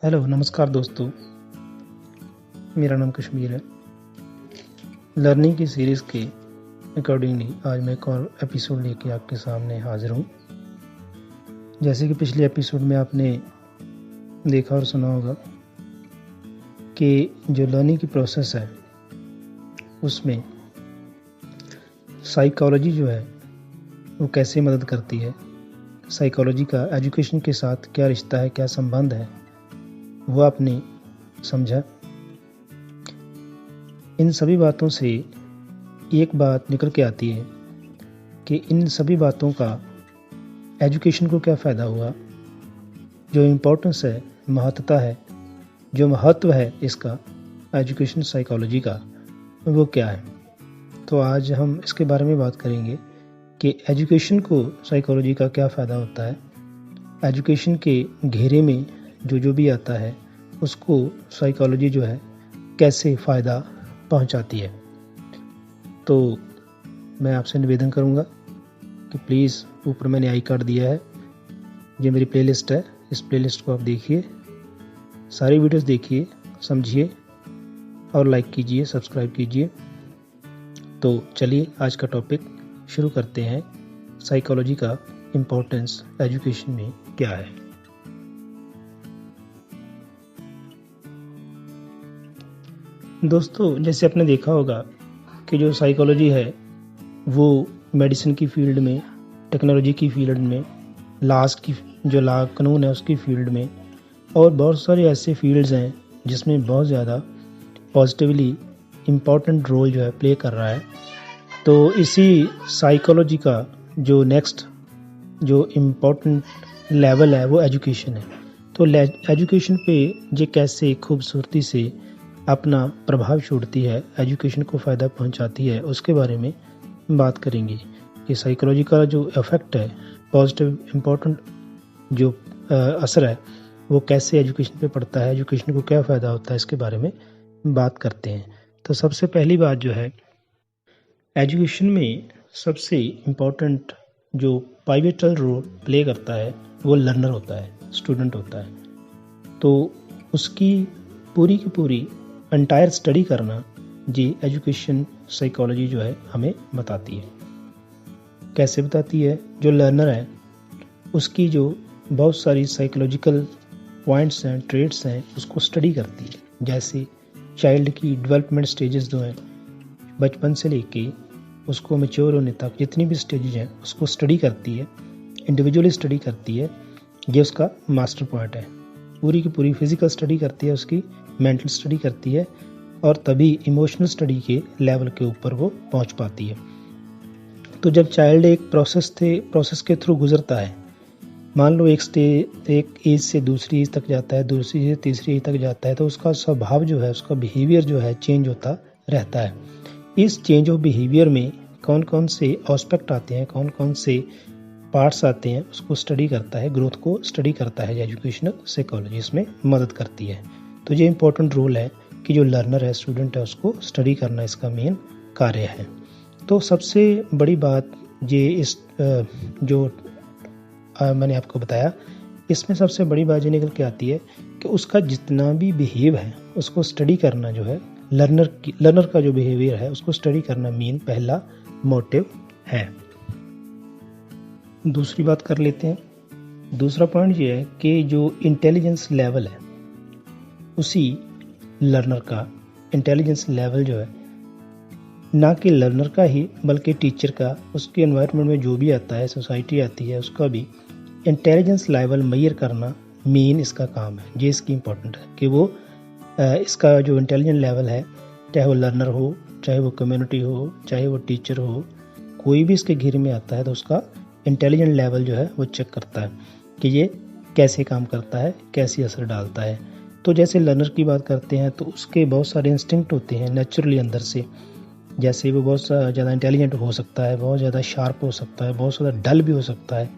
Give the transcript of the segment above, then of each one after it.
Hello नमस्कार दोस्तों, मेरा नाम कश्मीर है। लर्निंग की सीरीज़ के अकॉर्डिंगली आज मैं एक और एपिसोड लेके आपके सामने हाजिर हूँ। जैसे कि पिछले एपिसोड में आपने देखा और सुना होगा कि जो लर्निंग की प्रोसेस है उसमें साइकोलॉजी जो है वो कैसे मदद करती है, साइकोलॉजी का एजुकेशन के साथ क्या रिश्ता है, क्या संबंध है, वो आपने समझा। इन सभी बातों से एक बात निकल के आती है कि इन सभी बातों का एजुकेशन को क्या फ़ायदा हुआ, जो इम्पोर्टेंस है, महत्वता है, जो महत्व है इसका एजुकेशन साइकोलॉजी का, वो क्या है। तो आज हम इसके बारे में बात करेंगे कि एजुकेशन को साइकोलॉजी का क्या फ़ायदा होता है, एजुकेशन के घेरे में जो भी आता है उसको साइकोलॉजी जो है कैसे फ़ायदा पहुंचाती है। तो मैं आपसे निवेदन करूंगा कि प्लीज़, ऊपर मैंने आई कार्ड दिया है, ये मेरी प्लेलिस्ट है, इस प्लेलिस्ट को आप देखिए, सारी वीडियोस देखिए, समझिए और लाइक कीजिए, सब्सक्राइब कीजिए। तो चलिए आज का टॉपिक शुरू करते हैं। साइकोलॉजी का इम्पोर्टेंस एजुकेशन में क्या है। दोस्तों, जैसे आपने देखा होगा कि जो साइकोलॉजी है वो मेडिसिन की फील्ड में, टेक्नोलॉजी की फील्ड में, लॉज की जो लॉ कानून है उसकी फील्ड में और बहुत सारे ऐसे फील्ड्स हैं जिसमें बहुत ज़्यादा पॉजिटिवली इम्पॉर्टेंट रोल जो है प्ले कर रहा है। तो इसी साइकोलॉजी का जो नेक्स्ट जो इम्पोर्टेंट लेवल है वो एजुकेशन है। तो एजुकेशन पे ये कैसे खूबसूरती से अपना प्रभाव छोड़ती है, एजुकेशन को फ़ायदा पहुंचाती है, उसके बारे में बात करेंगे कि साइकोलॉजी का जो इफ़ेक्ट है, पॉजिटिव इम्पोर्टेंट जो असर है वो कैसे एजुकेशन पे पड़ता है, एजुकेशन को क्या फ़ायदा होता है, इसके बारे में बात करते हैं। तो सबसे पहली बात जो है, एजुकेशन में सबसे इम्पोर्टेंट जो पाइवेटल रोल प्ले करता है वो लर्नर होता है, स्टूडेंट होता है। तो उसकी पूरी की पूरी एंटायर स्टडी करना जी एजुकेशन साइकोलॉजी जो है हमें बताती है। कैसे बताती है? जो लर्नर है उसकी जो बहुत सारी साइकोलॉजिकल पॉइंट्स हैं, ट्रेड्स हैं, उसको स्टडी करती है। जैसे चाइल्ड की डेवलपमेंट स्टेजेस जो हैं, बचपन से लेके उसको मैच्योर होने तक जितनी भी स्टेजेस हैं उसको स्टडी करती है, इंडिविजुअली स्टडी करती है। ये उसका मास्टर पॉइंट है। पूरी की पूरी फिजिकल स्टडी करती है, उसकी मेंटल स्टडी करती है और तभी इमोशनल स्टडी के लेवल के ऊपर वो पहुंच पाती है। तो जब चाइल्ड एक प्रोसेस के थ्रू गुजरता है, मान लो एक एज से दूसरी एज तक जाता है, दूसरी से तीसरी एज तक जाता है, तो उसका स्वभाव जो है, उसका बिहेवियर जो है चेंज होता रहता है। इस चेंज ऑफ बिहेवियर में कौन कौन से एस्पेक्ट आते हैं, कौन कौन से पार्ट्स आते हैं, उसको स्टडी करता है, ग्रोथ को स्टडी करता है। एजुकेशनल साइकोलॉजी इसमें मदद करती है। तो ये इम्पोर्टेंट रोल है कि जो लर्नर है, स्टूडेंट है, उसको स्टडी करना इसका मेन कार्य है। तो सबसे बड़ी बात ये इस जो मैंने आपको बताया, इसमें सबसे बड़ी बात ये निकल के आती है कि उसका जितना भी बिहेव है उसको स्टडी करना जो है, लर्नर का जो बिहेवियर है उसको स्टडी करना मेन पहला मोटिव है। दूसरी बात कर लेते हैं। दूसरा पॉइंट ये है कि जो इंटेलिजेंस लेवल है, उसी लर्नर का इंटेलिजेंस लेवल जो है, ना कि लर्नर का ही बल्कि टीचर का, उसके एनवायरनमेंट में जो भी आता है, सोसाइटी आती है, उसका भी इंटेलिजेंस लेवल मेजर करना मेन इसका काम है। ये इसकी इम्पोर्टेंट है कि वो इसका जो इंटेलिजेंस लेवल है, चाहे वो लर्नर हो, चाहे वो कम्युनिटी हो, चाहे वो टीचर हो, कोई भी इसके घेरे में आता है तो उसका इंटेलिजेंट लेवल जो है वो चेक करता है कि ये कैसे काम करता है, कैसे असर डालता है। तो जैसे लर्नर की बात करते हैं तो उसके बहुत सारे इंस्टिंक्ट होते हैं नेचुरली अंदर से। जैसे वो बहुत ज़्यादा इंटेलिजेंट हो सकता है, बहुत ज़्यादा शार्प हो सकता है, बहुत ज़्यादा डल भी हो सकता है,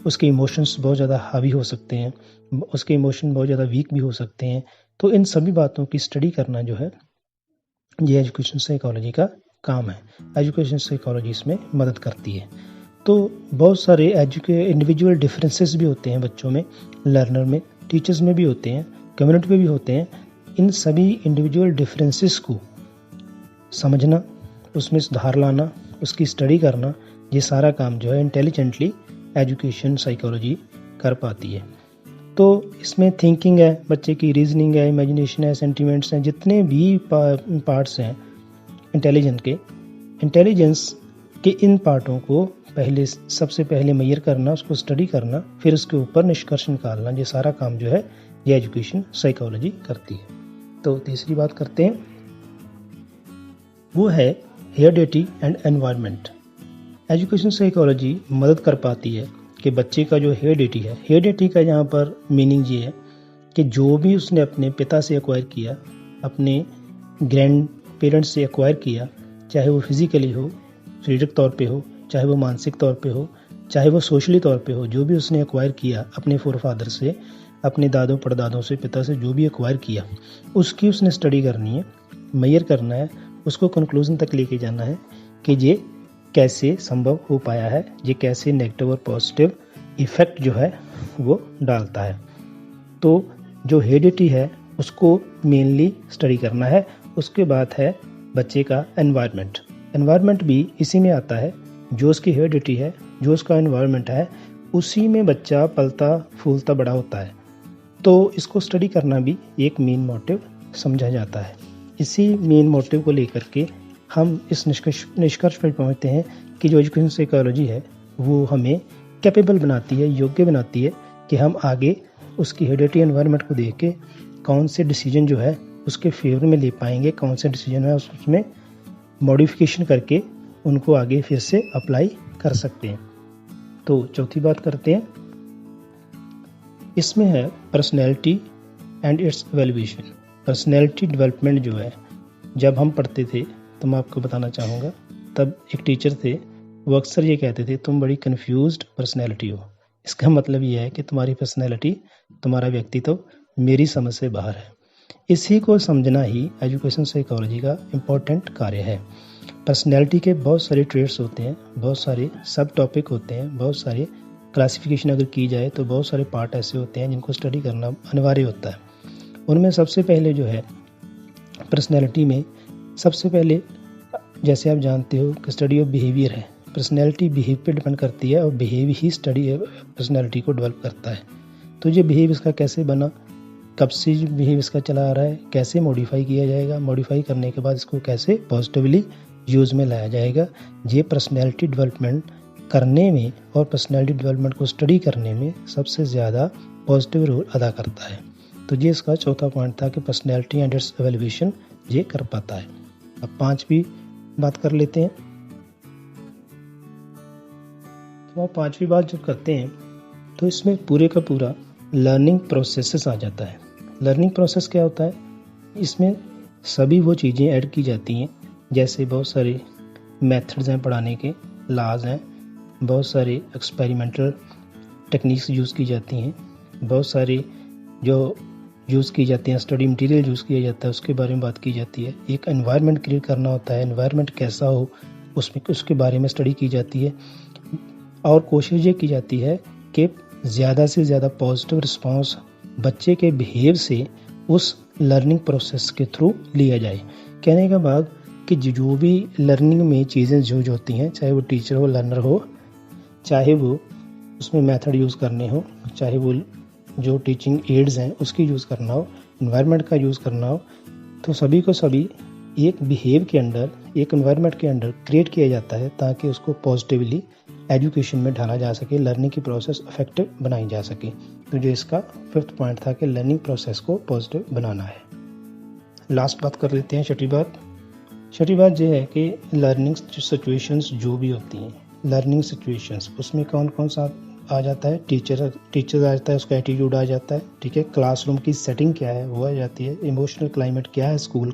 उसके इमोशंस बहुत ज़्यादा हावी हो सकते हैं, उसके इमोशन बहुत ज़्यादा वीक भी हो सकते हैं। तो इन सभी बातों की स्टडी करना जो है ये एजुकेशन साइकोलॉजी का काम है। एजुकेशन साइकोलॉजी इसमें मदद करती है। तो बहुत सारे इंडिविजुअल डिफरेंसेस भी होते हैं बच्चों में, लर्नर में, टीचर्स में भी होते हैं। कम्युनिटी पे भी होते हैं। इन सभी इंडिविजुअल डिफरेंसेस को समझना, उसमें सुधार लाना, उसकी स्टडी करना, ये सारा काम जो है इंटेलिजेंटली एजुकेशन साइकोलॉजी कर पाती है। तो इसमें थिंकिंग है बच्चे की, रीजनिंग है, इमेजिनेशन है, सेंटिमेंट्स हैं, जितने भी पार्ट्स हैं इंटेलिजेंस के इन पार्टों को सबसे पहले मेजर करना, उसको स्टडी करना, फिर उसके ऊपर निष्कर्ष निकालना, ये सारा काम जो है ये एजुकेशन साइकोलॉजी करती है। तो तीसरी बात करते हैं, वो है heredity and environment. Education psychology मदद कर पाती है कि बच्चे का जो हेरिडिटी का यहाँ पर मीनिंग ये है कि जो भी उसने अपने पिता से एक्वायर किया, अपने ग्रैंड पेरेंट्स से एक्वायर किया, चाहे वो फिजिकली हो, शारीरिक तौर पे हो, चाहे वो मानसिक तौर पे हो, चाहे वो सोशली तौर पे हो, जो भी उसने एक्वायर किया अपने फोरफादर से, अपने दादों परदादों से, पिता से जो भी एक्वायर किया, उसकी उसने स्टडी करनी है, मेजर करना है, उसको कंक्लूजन तक लेके जाना है कि ये कैसे संभव हो पाया है, ये कैसे नेगेटिव और पॉजिटिव इफेक्ट जो है वो डालता है। तो जो हेरिडिटी है उसको मेनली स्टडी करना है। उसके बाद है बच्चे का एनवायरनमेंट भी इसी में आता है। जो उसकी हेरिडिटी है, जो उसका एनवायरनमेंट है, उसी में बच्चा पलता फूलता बड़ा होता है। तो इसको स्टडी करना भी एक मेन मोटिव समझा जाता है। इसी मेन मोटिव को लेकर के हम इस निष्कर्ष पर पहुंचते हैं कि जो एजुकेशन साइकोलॉजी है वो हमें कैपेबल बनाती है, योग्य बनाती है कि हम आगे उसकी हेरिडिटी एनवायरनमेंट को देख के कौन से डिसीजन जो है उसके फेवर में ले पाएंगे, कौन से डिसीजन है उसमें मॉडिफिकेशन करके उनको आगे फिर से अप्लाई कर सकते हैं। तो चौथी बात करते हैं, इसमें है personality and it's evaluation. Personality development जो है, जब हम पढ़ते थे तो मैं आपको बताना चाहूँगा, तब एक टीचर थे, वो अक्सर ये कहते थे तुम बड़ी कन्फ्यूज्ड पर्सनैलिटी हो। इसका मतलब ये है कि तुम्हारी पर्सनैलिटी, तुम्हारा व्यक्तित्व मेरी समझ से बाहर है। इसी को समझना ही एजुकेशन साइकोलॉजी का इम्पोर्टेंट कार्य है। पर्सनैलिटी के बहुत सारे ट्रेट्स होते हैं, बहुत सारे सब टॉपिक होते हैं, बहुत सारे क्लासिफिकेशन अगर की जाए तो बहुत सारे पार्ट ऐसे होते हैं जिनको स्टडी करना अनिवार्य होता है। उनमें सबसे पहले जो है पर्सनैलिटी में सबसे पहले, जैसे आप जानते हो कि स्टडी ऑफ बिहेवियर है। पर्सनैलिटी बिहेव पे डिपेंड करती है और बिहेव ही स्टडी पर्सनैलिटी को डेवलप करता है। तो ये बिहेव इसका कैसे बना, कब से बिहेव इसका चला आ रहा है, कैसे मॉडिफाई किया जाएगा, मॉडिफाई करने के बाद इसको कैसे पॉजिटिवली यूज़ में लाया जाएगा, ये पर्सनैलिटी डेवलपमेंट करने में और पर्सनैलिटी डेवलपमेंट को स्टडी करने में सबसे ज़्यादा पॉजिटिव रोल अदा करता है। तो ये इसका चौथा पॉइंट था कि पर्सनैलिटी एंड इट्स एवेल्यूएशन ये कर पाता है। अब पांचवी बात कर लेते हैं। तो पांचवी बात जब करते हैं तो इसमें पूरे का पूरा लर्निंग प्रोसेसेस आ जाता है। लर्निंग प्रोसेस क्या होता है, इसमें सभी वो चीज़ें ऐड की जाती हैं, जैसे बहुत सारे मेथड्स हैं पढ़ाने के, लॉज हैं, बहुत सारे एक्सपेरिमेंटल टेक्निक्स यूज़ की जाती हैं, बहुत सारे जो यूज़ की जाती हैं, स्टडी मटेरियल यूज़ किया जाता है, उसके बारे में बात की जाती है। एक एनवायरनमेंट क्रिएट करना होता है, एनवायरनमेंट कैसा हो उसके बारे में स्टडी की जाती है और कोशिश ये की जाती है कि ज़्यादा से ज़्यादा पॉजिटिव रिस्पांस बच्चे के बिहेव से उस लर्निंग प्रोसेस के थ्रू लिया जाए। कहने का भाव कि जो भी लर्निंग में चीज़ें यूज होती हैं, चाहे वो टीचर हो, लर्नर हो, चाहे वो उसमें मेथड यूज़ करने हो, चाहे वो जो टीचिंग एड्स हैं उसकी यूज़ करना हो, एनवायरनमेंट का यूज़ करना हो, तो सभी को सभी एक बिहेव के अंदर, एक एनवायरनमेंट के अंदर क्रिएट किया जाता है ताकि उसको पॉजिटिवली एजुकेशन में ढाला जा सके, लर्निंग की प्रोसेस इफेक्टिव बनाई जा सके। तो जो इसका फिफ्थ पॉइंट था कि लर्निंग प्रोसेस को पॉजिटिव बनाना है। लास्ट बात कर लेते हैं, छठी बात ये है कि लर्निंग सिचुएशंस जो भी होती हैं, लर्निंग सिचुएशंस उसमें कौन कौन सा आ जाता है, टीचर आ जाता है, उसका एटीट्यूड आ जाता है, ठीक है, क्लासरूम की सेटिंग क्या है वो आ जाती है, इमोशनल क्लाइमेट क्या है स्कूल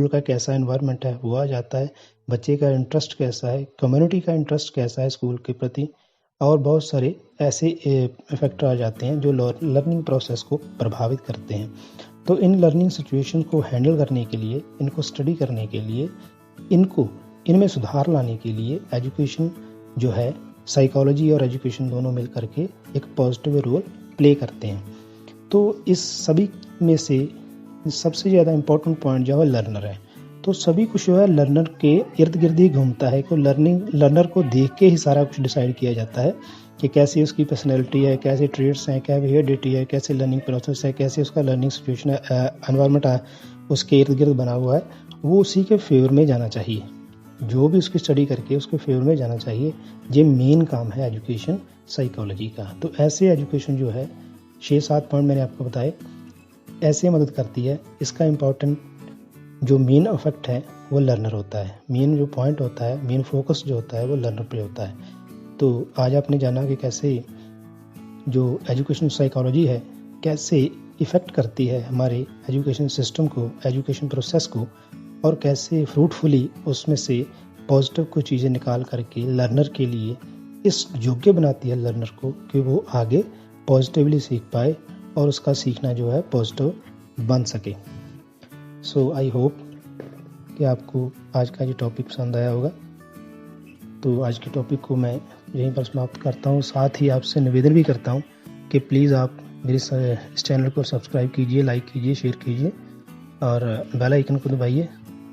का कैसा एनवायरनमेंट है वो आ जाता है, बच्चे का इंटरेस्ट कैसा है, कम्युनिटी का इंटरेस्ट कैसा है स्कूल के प्रति, और बहुत सारे ऐसे फैक्टर आ जाते हैं जो लर्निंग प्रोसेस को प्रभावित करते हैं। तो इन लर्निंग सिचुएशन को हैंडल करने के लिए, इनको स्टडी करने के लिए, इनमें सुधार लाने के लिए एजुकेशन जो है, साइकोलॉजी और एजुकेशन दोनों मिल करके एक पॉजिटिव रोल प्ले करते हैं। तो इस सभी में से सबसे ज़्यादा इम्पोर्टेंट पॉइंट जो है लर्नर है। तो सभी कुछ जो है लर्नर के इर्द गिर्द ही घूमता है। कोई लर्नर को देख के ही सारा कुछ डिसाइड किया जाता है कि कैसी उसकी पर्सनैलिटी है, कैसे ट्रेड्स हैं, क्या बिहेवियरिटी है, कैसे लर्निंग प्रोसेस है, कैसे उसका लर्निंग सिचुएशन एनवायरनमेंट उसके इर्द गिर्द बना हुआ है, वो उसी के फेवर में जाना चाहिए। जो भी उसकी स्टडी करके उसके फेवर में जाना चाहिए। ये मेन काम है एजुकेशन साइकोलॉजी का। तो ऐसे एजुकेशन जो है 6-7 पॉइंट मैंने आपको बताए, ऐसे मदद करती है। इसका इम्पोर्टेंट जो मेन इफेक्ट है वो लर्नर होता है। मेन जो पॉइंट होता है, मेन फोकस जो होता है वो लर्नर पे होता है। तो आज आपने जाना कि कैसे जो एजुकेशन साइकोलॉजी है कैसे इफ़ेक्ट करती है हमारे एजुकेशन सिस्टम को, एजुकेशन प्रोसेस को, और कैसे फ्रूटफुली उसमें से पॉजिटिव कुछ चीज़ें निकाल करके लर्नर के लिए इस योग्य बनाती है लर्नर को कि वो आगे पॉजिटिवली सीख पाए और उसका सीखना जो है पॉजिटिव बन सके। सो आई होप कि आपको आज का ये टॉपिक पसंद आया होगा। तो आज के टॉपिक को मैं यहीं पर समाप्त करता हूँ। साथ ही आपसे निवेदन भी करता हूँ कि प्लीज़ आप मेरे इस चैनल को सब्सक्राइब कीजिए, लाइक कीजिए, शेयर कीजिए और बेल आइकन को दबाइए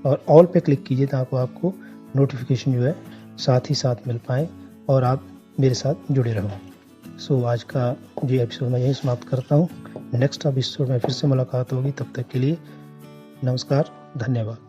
और ऑल पे क्लिक कीजिए ताकि आपको नोटिफिकेशन जो है साथ ही साथ मिल पाए और आप मेरे साथ जुड़े रहो। सो आज का ये एपिसोड मैं यहीं समाप्त करता हूँ। नेक्स्ट एपिसोड में फिर से मुलाकात होगी। तब तक के लिए नमस्कार, धन्यवाद।